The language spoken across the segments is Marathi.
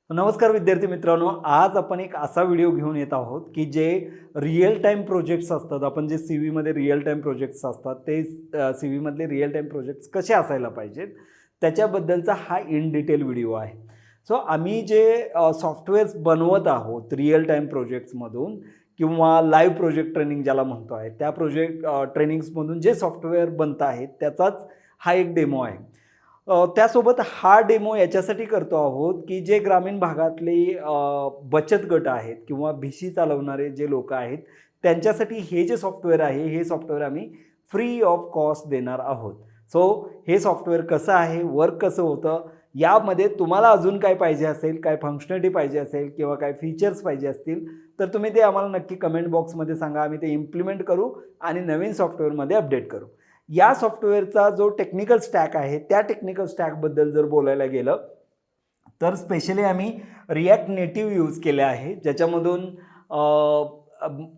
नमस्कार विद्यार्थी मित्रांनो, आज आपण एक असा व्हिडिओ घेऊन येत आहोत की जे रिअल टाईम प्रोजेक्ट्स असतात. आपण जे सीव्हीमध्ये रिअल टाईम प्रोजेक्ट्स असतात ते सीव्हीमधले रिअल टाईम प्रोजेक्ट्स कसे असायला पाहिजेत त्याच्याबद्दलचा हा इन डिटेल व्हिडिओ आहे. सो आम्ही जे सॉफ्टवेअर्स बनवत आहोत रिअल टाईम प्रोजेक्ट्समधून किंवा लाईव्ह प्रोजेक्ट ट्रेनिंग ज्याला म्हणतो आहे, त्या प्रोजेक्ट ट्रेनिंग्समधून जे सॉफ्टवेअर बनत आहेत त्याचाच हा एक डेमो आहे. त्यासोबत हा डेमो याच्यासाठी करतो आहोत, की जे ग्रामीण भागातले बचत गट आहेत किंवा भिशी चालवणारे जे लोकं आहेत, त्यांच्यासाठी हे जे सॉफ्टवेअर आहे, हे सॉफ्टवेअर आम्ही फ्री ऑफ कॉस्ट देणार आहोत. सो हे सॉफ्टवेअर कसं आहे, वर्क कसं होतं, यामध्ये तुम्हाला अजून काय पाहिजे असेल, काय फंक्शनॅलिटी पाहिजे असेल किंवा काय फीचर्स पाहिजे असतील, तर तुम्ही ते आम्हाला नक्की कमेंट बॉक्समध्ये सांगा. आम्ही ते इम्प्लिमेंट करू आणि नवीन सॉफ्टवेअरमध्ये अपडेट करू. या सॉफ्टवेअरचा जो टेक्निकल स्टॅक आहे, त्या टेक्निकल स्टॅकबद्दल जर बोलायला गेलं, तर स्पेशली आम्ही रिॲक्ट नेटिव्ह यूज केले आहे, ज्याच्यामधून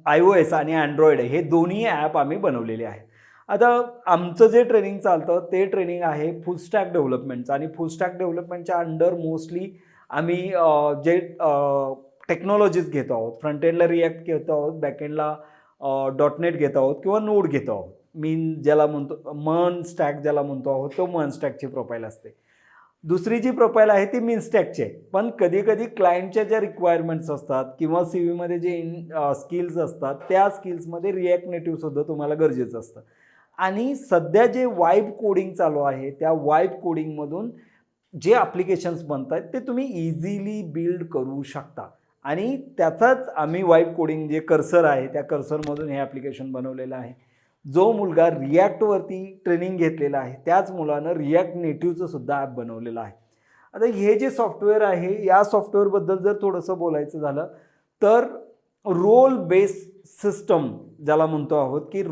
iOS आणि Android हे दोन्ही ॲप आम्ही बनवलेले आहेत. आता आमचं जे ट्रेनिंग चालतं ते ट्रेनिंग आहे फुल स्टॅक डेव्हलपमेंटचं आणि फुल स्टॅक डेव्हलपमेंटच्या अंडर मोस्टली आम्ही जे टेक्नॉलॉजीज घेतो आहोत. फ्रंट एंडला रिॲक्ट घेतो आहोत, बॅक एंडला .NET घेतो आहोत किंवा नोड घेतो आहोत. ज्याला म्हणतो मन स्टॅक ज्याला म्हणतो आहोत, तो मन स्टॅकची प्रोफाईल असते. दुसरी जी प्रोफाईल आहे ती मिन स्टॅकची आहे. पण कधी-कधी क्लायंटच्या ज्या रिक्वायरमेंट्स असतात किंवा सीव्हीमध्ये जे स्किल्स असतात, त्या स्किल्समध्ये रिॲक्ट नेटिव्ह सुद्धा तुम्हाला गरजेचं असतं. आणि सध्या जे वाइब कोडिंग चालू आहे, त्या वाइब कोडिंगमधून जे ॲप्लिकेशन्स बनतायत ते तुम्ही इझिली बिल्ड करू शकता. आणि त्याचाच आम्ही वाइब कोडिंग जे कर्सर आहे, त्या कर्सरमधून हे ॲप्लिकेशन बनवलेलं आहे. जो मुलगा रिॲक्टवरती ट्रेनिंग घेतलेला आहे, त्याच मुलानं रिॲक्ट नेटिव्हचं सुद्धा ॲप बनवलेलं आहे. आता हे जे सॉफ्टवेअर आहे, या सॉफ्टवेअरबद्दल जर थोडंसं बोलायचं झालं, तर रोल बेस्ड सिस्टम ज्याला म्हणतो आहोत, की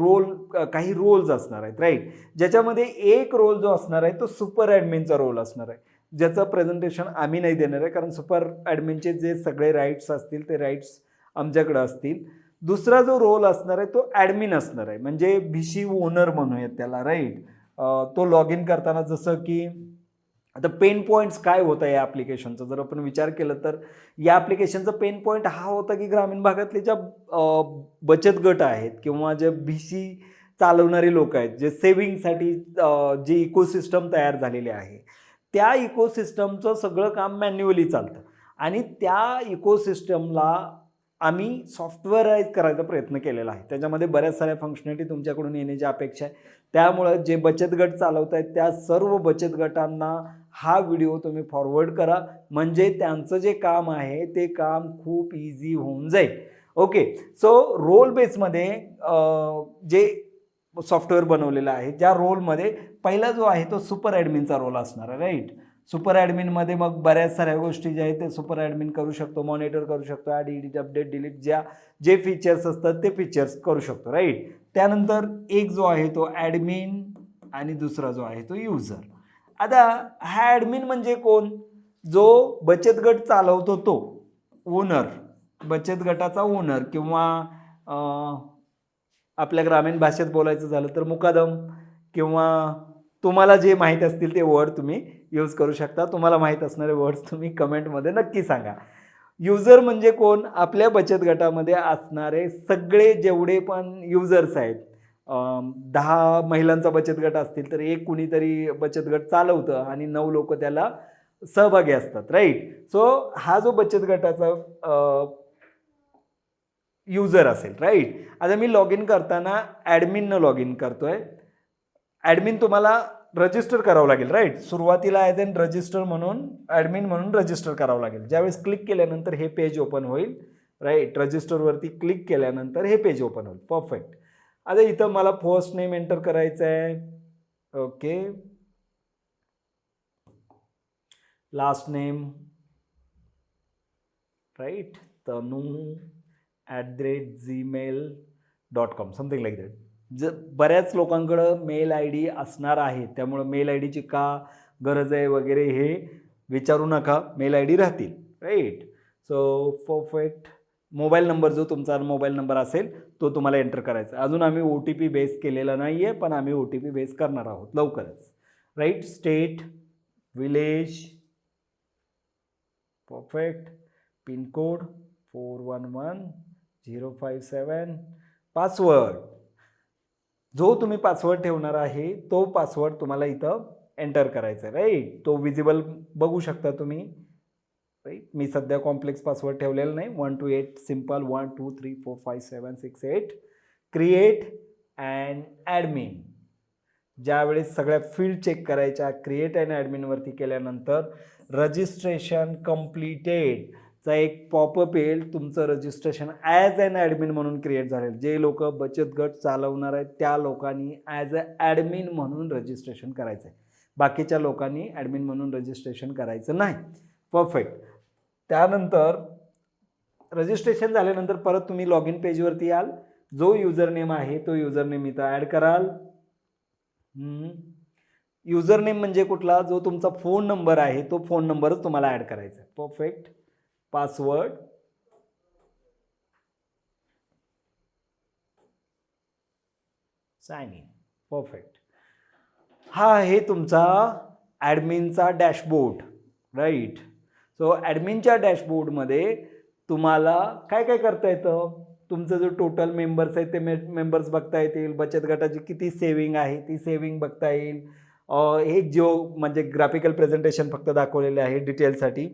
काही रोल्स असणार आहेत, राईट? ज्याच्यामध्ये एक रोल जो असणार आहे, तो सुपर ॲडमिनचा रोल असणार आहे. ज्याचं प्रेझेंटेशन आम्ही नाही देणार आहे, कारण सुपर ॲडमिनचे जे सगळे राईट्स असतील, ते राईट्स आमच्याकडे असतील. दुसरा जो रोल असणार आहे तो ॲडमिन असणार आहे, म्हणजे भिशी ओनर म्हणूयात त्याला, राईट? तो लॉग इन करताना जसं की आता पेन पॉईंट्स काय होतं या ॲप्लिकेशनचा जर आपण विचार केला, तर या ॲप्लिकेशनचा पेन पॉईंट हा होता की ग्रामीण भागातले ज्या बचत गट आहेत किंवा जे भिशी चालवणारी लोक आहेत, जे सेव्हिंगसाठी जे इकोसिस्टम तयार झालेले आहे, त्या इकोसिस्टमचं सगळं काम मॅन्युअली चालतं आणि त्या इकोसिस्टमला आम्ही सॉफ्टवेअराईज करायचा प्रयत्न केलेला आहे. त्याच्यामध्ये बऱ्याच साऱ्या फंक्शनॅलिटी तुमच्याकडून येण्याची अपेक्षा आहे. त्यामुळं जे बचत गट चालवत आहेत त्या सर्व बचत गटांना हा व्हिडिओ तुम्ही फॉरवर्ड करा, म्हणजे त्यांचं जे काम आहे ते काम खूप इझी होऊन जाईल. ओके. सो रोल बेसमध्ये जे सॉफ्टवेअर बनवलेलं आहे, ज्या रोलमध्ये पहिला जो आहे तो सुपर ॲडमिनचा रोल असणार आहे, राईट? सुपर ॲडमिनमध्ये मग बऱ्याच साऱ्या गोष्टी ज्या आहेत ते सुपर ॲडमिन करू शकतो, मॉनिटर करू शकतो, ॲड, एडिट, अपडेट, डिलीट जे फीचर्स असतात ते फीचर्स करू शकतो, राईट? त्यानंतर एक जो आहे तो ॲडमिन आणि दुसरा जो आहे तो युजर. आता हा ॲडमिन म्हणजे कोण? जो बचत गट चालवतो तो ओनर, बचत गटाचा ओनर किंवा आपल्या ग्रामीण भाषेत बोलायचं झालं तर मुकादम किंवा तुम्हाला जे माहीत असतील ते वर्ड तुम्ही यूज करू शकता. तुम्हाला माहीत असणारे वर्ड्स तुम्ही कमेंटमध्ये नक्की सांगा. युजर म्हणजे कोण? आपल्या बचत गटामध्ये असणारे सगळे जेवढे पण युजर्स आहेत. 10 महिलांचा बचत गट असतील तर एक कुणीतरी बचत गट चालवतं आणि 9 लोकं त्याला सहभागी असतात, राईट? सो हा जो बचत गटाचा युजर असेल, राईट? आता मी लॉग इन करताना ॲडमिननं लॉग इन करतोय. ॲडमिन तुम्हाला रजिस्टर करावं लागेल, राईट? सुरुवातीला ॲज एन रजिस्टर म्हणून ॲडमिन म्हणून रजिस्टर करावं लागेल. ज्यावेळेस क्लिक केल्यानंतर हे पेज ओपन होईल, राईट? रजिस्टरवरती क्लिक केल्यानंतर हे पेज ओपन होईल. परफेक्ट. आता इथं मला फर्स्ट नेम एंटर करायचं आहे, okay. Last name, right? tanu@gmail.com, something like that. बऱ्याच लोकांकडं मेल आय डी असणार आहे, त्यामुळं मेल आय डीची का गरज आहे वगैरे हे विचारू नका, मेल आय डी राहतील, right? So perfect. Mobile number जो तुमचा मोबाईल नंबर असेल तो तुम्हाला एंटर करायचा. अजून आम्ही OTP बेस केलेला नाही आहे, पण आम्ही OTP बेस करणार आहोत लवकरच, right? State, village, perfect. Pincode 411057. Password, जो तुम्ही पासवर्ड ठेवणार आहे तो पासवर्ड तुम्हाला इथं एंटर करायचा आहे, राईट. तो विजिबल बघू शकता तुम्ही, राईट. मी सध्या कॉम्प्लेक्स पासवर्ड ठेवलेला नाही. 1 to 8 simple 1 2 3 4 5 7 6 8. Create and admin. ज्यावेळेस सगळ्या फील्ड चेक करायच्या, क्रिएट अँड ॲडमिनवरती केल्यानंतर रजिस्ट्रेशन कम्प्लिटेड चा एक पॉपअप येईल. तुमचं रजिस्ट्रेशन ॲज अॅन ॲडमिन म्हणून क्रिएट झालेलं. जे लोक बचत गट चालवणार आहेत त्या लोकांनी ॲज अ ॲडमिन म्हणून रजिस्ट्रेशन करायचं आहे. बाकीच्या लोकांनी ॲडमिन म्हणून रजिस्ट्रेशन करायचं नाही. परफेक्ट. त्यानंतर रजिस्ट्रेशन झाल्यानंतर परत तुम्ही लॉग इन पेजवरती याल. जो युजर नेम आहे तो युजर नेम इथं ॲड कराल. युजर नेम म्हणजे कुठला, जो तुमचा फोन नंबर आहे तो फोन नंबरच तुम्हाला ॲड करायचा आहे. Perfect. Password, sign in. Perfect. हा आहे तुमचा ॲडमिनचा डॅशबोर्ड, राईट. सो ॲडमिनच्या डॅशबोर्डमध्ये तुम्हाला काय काय करता येतं. तुमचं जो टोटल मेंबर्स आहेत ते मेंबर्स बघता येतील. बचत गटाची किती सेविंग आहे ती सेविंग बघता येईल. एक जो म्हणजे ग्राफिकल प्रेझेंटेशन फक्त दाखवलेले आहे डिटेलसाठी.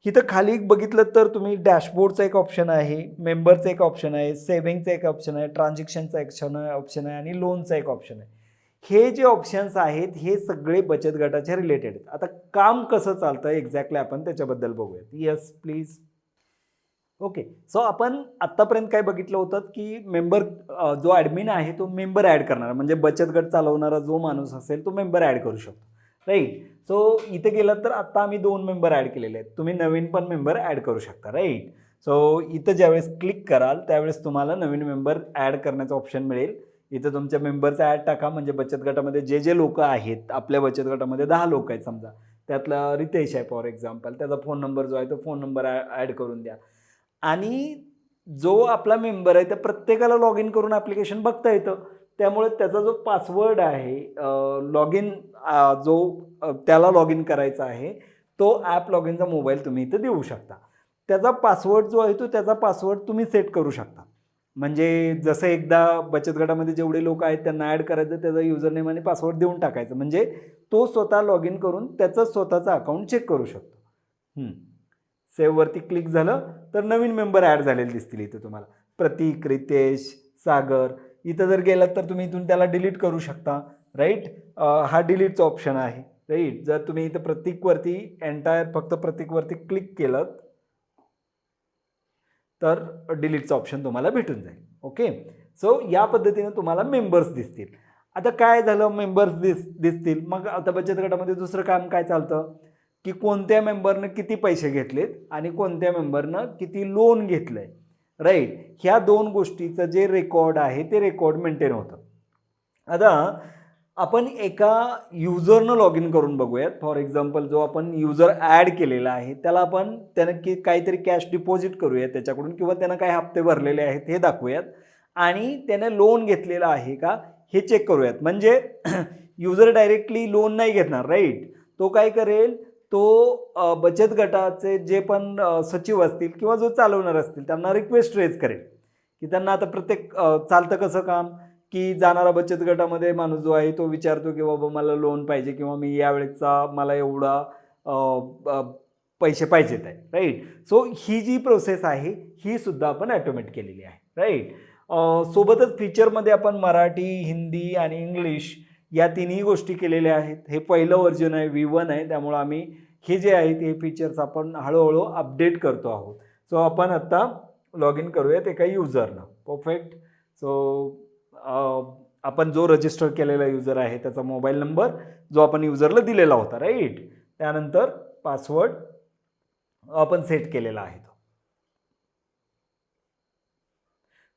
इथं खाली बघितलं तर तुम्ही डॅशबोर्डचा एक ऑप्शन आहे, मेंबरचा एक ऑप्शन आहे, सेविंगचा एक ऑप्शन आहे, ट्रान्झॅक्शनचा एक ऑप्शन आहे आणि लोनचा एक ऑप्शन आहे. हे जे ऑप्शन्स आहेत हे सगळे बचत गटाच्या रिलेटेड आहेत. आता काम कसं चालतं एक्झॅक्टली आपण त्याच्याबद्दल बघूयात. Yes please. ओके. सो आपण आत्तापर्यंत काय बघितलं होतं की मेंबर जो ॲडमिन आहे तो मेंबर ॲड करणारा, म्हणजे बचत गट चालवणारा जो माणूस असेल तो मेंबर ॲड करू शकतो, राईट. सो इथे गेलात तर आत्ता आम्ही 2 मेंबर ॲड केलेले आहेत. तुम्ही नवीन पण मेंबर ॲड करू शकता, राईट. सो इथं ज्यावेळेस क्लिक कराल त्यावेळेस तुम्हाला नवीन मेंबर ॲड करण्याचा ऑप्शन मिळेल. इथं तुमच्या मेंबरचा ॲड टाका. म्हणजे बचत गटामध्ये जे लोक आहेत, आपल्या बचत गटामध्ये 10 लोक आहेत समजा, त्यातला रितेश आहे फॉर एक्झाम्पल, त्याचा फोन नंबर जो आहे तो फोन नंबर ॲड करून द्या. आणि जो आपला मेंबर आहे त्या प्रत्येकाला लॉग इन करून ॲप्लिकेशन बघता येतं. त्यामुळे त्याचा जो पासवर्ड आहे लॉग इन, जो त्याला लॉग इन करायचा आहे तो ॲप लॉग इनचा मोबाईल तुम्ही इथं देऊ शकता. त्याचा पासवर्ड जो आहे तो त्याचा पासवर्ड तुम्ही सेट करू शकता. म्हणजे जसं एकदा बचत गटामध्ये जेवढे लोक आहेत त्यांना ॲड करायचं, त्याचा युजर नेम आणि पासवर्ड देऊन टाकायचं. म्हणजे तो स्वतः लॉग इन करून त्याचं स्वतःचं अकाउंट चेक करू शकतो. सेव्हवरती क्लिक झालं तर नवीन मेंबर ॲड झालेले दिसतील इथं तुम्हाला. प्रतीक, रितेश, सागर. इथं जर गेलात तर तुम्ही इथून त्याला डिलीट करू शकता, राईट. हा डिलीटचा ऑप्शन आहे, राईट. जर तुम्ही इथं प्रतीकवरती एंटायर फक्त प्रतीकवरती क्लिक केलं तर डिलीटचा ऑप्शन तुम्हाला भेटून जाईल. ओके. सो या पद्धतीने तुम्हाला मेंबर्स दिसतील. आता काय झालं, मेंबर्स दिसतील. मग आता बचत गटामध्ये दुसरं काम काय चालतं की कोणत्या मेंबरनं किती पैसे घेतलेत आणि कोणत्या मेंबरनं किती लोन घेतलंय, राईट. ह्या 2 गोष्टीचं जे रेकॉर्ड आहे ते रेकॉर्ड मेंटेन होतं. आता आपण एका युजरनं लॉग इन करून बघूयात. फॉर एक्झाम्पल जो आपण युजर ॲड केलेला आहे त्याला आपण त्यानं काहीतरी कॅश डिपॉझिट करूयात त्याच्याकडून, किंवा त्यानं काही हप्ते भरलेले आहेत हे दाखवूयात आणि त्यानं लोन घेतलेलं आहे का हे चेक करूयात. म्हणजे युजर डायरेक्टली लोन नाही घेणार, राईट. तो काय करेल, तो बचत गटाचे जे पण सचिव असतील किंवा जो चालवणार असतील त्यांना रिक्वेस्ट रेज करेल की त्यांना आता प्रत्येक चालतं कसं काम की जाणारा बचत गटामध्ये माणूस जो आहे तो विचारतो की बाबा मला लोन पाहिजे किंवा मी यावेळेचा मला एवढा पैसे पाहिजेत आहे, राईट. सो ही जी प्रोसेस आहे ही सुद्धा आपण ॲटोमेट केलेली आहे, राईट. सोबतच फीचरमध्ये आपण मराठी, हिंदी आणि इंग्लिश या तिन्ही गोष्टी केलेल्या आहेत. हे पहिलं व्हर्जन आहे, V1 आहे. त्यामुळं आम्ही हे जे आहेत हे फीचर्स आपण हळूहळू अपडेट करतो आहोत. सो आपण आत्ता लॉग इन करूयात एका युजरनं. परफेक्ट. सो आपण जो रजिस्टर केलेला युजर आहे त्याचा मोबाईल नंबर जो आपण युजरला दिलेला होता, राईट. त्यानंतर पासवर्ड आपण सेट केलेला आहे तो.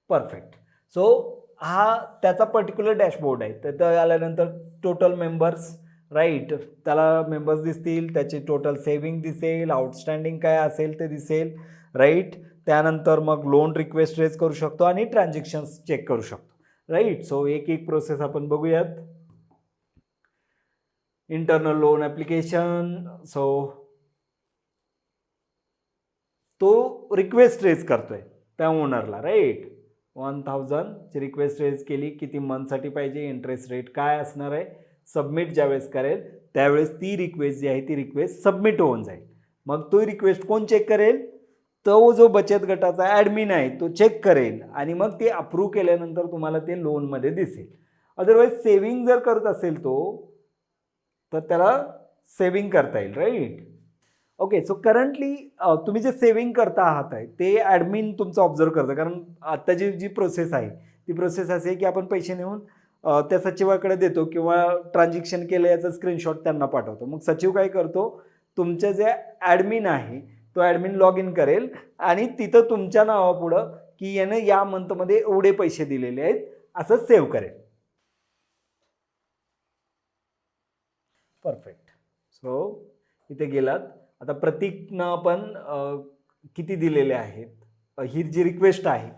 परफेक्ट. सो हा त्याचा पर्टिक्युलर डॅशबोर्ड आहे. तर आल्यानंतर टोटल मेंबर्स, राईट. त्याला मेंबर्स दिसतील, त्याची टोटल सेविंग दिसेल, आउटस्टँडिंग काय असेल ते दिसेल, राईट. त्यानंतर मग लोन रिक्वेस्ट रेज करू शकतो आणि ट्रान्झॅक्शन्स चेक करू शकतो, राईट. सो एक एक प्रोसेस आपण बघूयात. Internal loan application. सो तो रिक्वेस्ट रेज करतोय त्या ओनरला, राईट. 1000ची रिक्वेस्ट रेज केली, किती मंथसाठी पाहिजे, इंटरेस्ट रेट काय असणार आहे, सबमिट ज्यावेळेस करेल त्यावेळेस ती रिक्वेस्ट जी आहे ती रिक्वेस्ट सबमिट होऊन जाईल. मग तो रिक्वेस्ट कोण चेक करेल, तो जो बचत गटाचा ॲडमिन आहे तो चेक करेल आणि मग ते अप्रूव्ह केल्यानंतर तुम्हाला ते लोनमध्ये दिसेल. अदरवाईज सेव्हिंग जर करत असेल तो, तर त्याला सेव्हिंग करता येईल, राईट. ओके, सो करंटली तुम्ही जे सेव्हिंग करता आहात आहे ते ॲडमिन तुमचं ऑब्झर्व करतं. कारण आत्ताची जी प्रोसेस आहे ती प्रोसेस अशी आहे की आपण पैसे नेऊन त्या सचिवाकडे देतो किंवा ट्रान्झॅक्शन केलं याचा स्क्रीनशॉट त्यांना पाठवतो. मग सचिव काय करतो, तुमचं जे ॲडमिन आहे तो ॲडमिन लॉग इन करेल आणि तिथं तुमच्या नावापुढं की यानं या मंथमध्ये एवढे पैसे दिलेले आहेत असं सेव्ह करेल. परफेक्ट. सो इथे गेलात, आता प्रतीकनं आपण किती दिलेले आहेत, ही जी रिक्वेस्ट आहे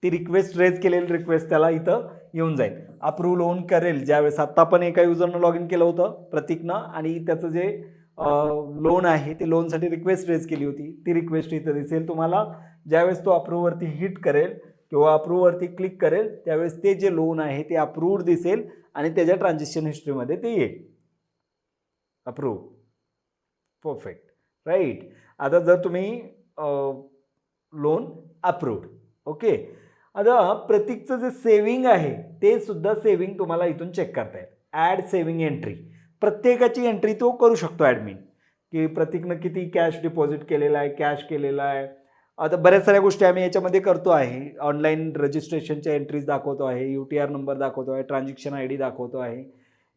ती रिक्वेस्ट रेज केलेली रिक्वेस्ट त्याला इथं येऊन जाईल. अप्रूव्ह लोन करेल ज्यावेळेस, आत्ता पण एका युजरनं लॉग इन केलं होतं प्रतीकनं आणि त्याचं जे लोन आहे ते लोनसाठी रिक्वेस्ट रेज केली होती, ती रिक्वेस्ट इथं दिसेल तुम्हाला. ज्यावेळेस तो अप्रूव्हवरती हिट करेल किंवा अप्रूव्हवरती क्लिक करेल त्यावेळेस ते जे लोन आहे ते अप्रूव्ड दिसेल आणि त्याच्या ट्रान्झॅक्शन हिस्ट्रीमध्ये ते येईल. अप्रूव्ह. Perfect, right. आता जर तुम्ही लोन अप्रूव्ड, ओके. आता प्रतीकचं जे सेव्हिंग आहे ते सुद्धा सेव्हिंग तुम्हाला इथून चेक करता येईल. ॲड सेव्हिंग एंट्री, प्रत्येकाची एंट्री तो करू शकतो ॲडमिन, की प्रतीकनं किती कॅश डिपॉझिट केलेला आहे, कॅश केलेला आहे. आता बऱ्याच साऱ्या गोष्टी आम्ही याच्यामध्ये करतो आहे. ऑनलाईन रजिस्ट्रेशनच्या एंट्रीज दाखवतो आहे, UTR नंबर दाखवतो आहे, ट्रान्झॅक्शन ID दाखवतो आहे.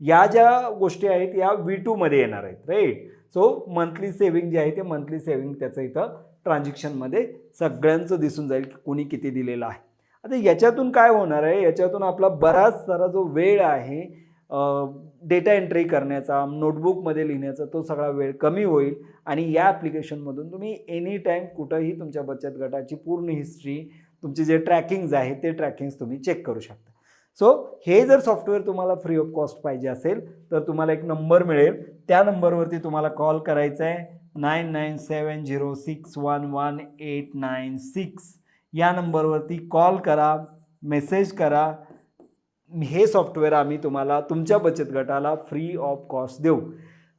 या ज्या गोष्टी आहेत या V2 मध्ये येणार आहेत, राईट. सो मंथली सेव्हिंग जे आहे ते मंथली सेव्हिंग त्याचं इथं ट्रान्झॅक्शनमध्ये सगळ्यांचं दिसून जाईल की कोणी किती दिलेलं आहे. आता याच्यातून काय होणार आहे, याच्यातून आपला बराच सारा जो वेळ आहे डेटा एंट्री करण्याचा, नोटबुकमध्ये लिहिण्याचा, तो सगळा वेळ कमी होईल आणि या ॲप्लिकेशनमधून तुम्ही एनी टाईम कुठंही तुमच्या बचत गटाची पूर्ण हिस्ट्री, तुमचे जे ट्रॅकिंग्ज आहे ते ट्रॅकिंग्स तुम्ही चेक करू शकता. सो हे जर सॉफ्टवेअर तुम्हाला फ्री ऑफ कॉस्ट पाहिजे असेल तर तुम्हाला एक नंबर मिळेल, त्या नंबरवरती तुम्हाला कॉल करायचा आहे. 9970611896 या नंबरवरती कॉल करा, मेसेज करा. हे सॉफ्टवेअर आम्ही तुम्हाला तुमच्या बचत गटाला फ्री ऑफ कॉस्ट देऊ.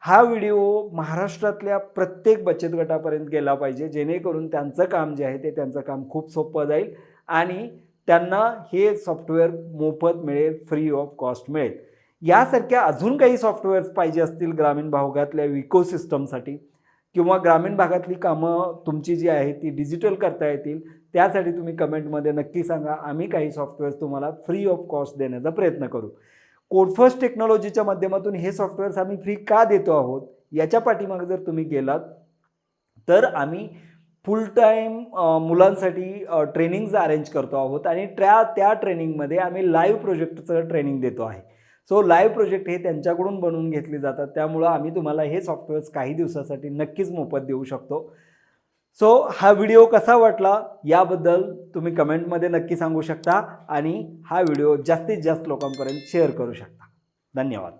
हा व्हिडिओ महाराष्ट्रातल्या प्रत्येक बचत गटापर्यंत गेला पाहिजे, जेणेकरून त्यांचं काम जे आहे ते त्यांचं काम खूप सोपं जाईल आणि त्यांना हे सॉफ्टवेअर मोफत मिळेल, फ्री ऑफ कॉस्ट मिळेल. यासारख्या अजून काही सॉफ्टवेअर्स पाहिजे असतील ग्रामीण भागातल्या इकोसिस्टमसाठी किंवा ग्रामीण भागातली कामं तुमची जी आहे ती डिजिटल करता येतील, त्यासाठी तुम्ही कमेंटमध्ये नक्की सांगा. आम्ही काही सॉफ्टवेअर्स तुम्हाला फ्री ऑफ कॉस्ट देण्याचा प्रयत्न करू. कोडफर्स्ट टेक्नॉलॉजीच्या माध्यमातून हे सॉफ्टवेअर्स आम्ही फ्री का देतो आहोत याच्या पाठीमागे जर तुम्ही गेलात तर आम्ही फुल टाईम मुलांसाठी ट्रेनिंग्ज अरेंज करतो आहोत आणि त्या ट्रेनिंगमध्ये आम्ही लाईव्ह प्रोजेक्टचं ट्रेनिंग देतो आहे. सो लाईव्ह प्रोजेक्ट हे त्यांच्याकडून बनवून घेतले जातात, त्यामुळं आम्ही तुम्हाला हे सॉफ्टवेअर्स काही दिवसासाठी नक्कीच मोफत देऊ शकतो. सो हा व्हिडिओ कसा वाटला याबद्दल तुम्ही कमेंटमध्ये नक्की सांगू शकता आणि हा व्हिडिओ जास्तीत जास्त लोकांपर्यंत शेअर करू शकता. धन्यवाद.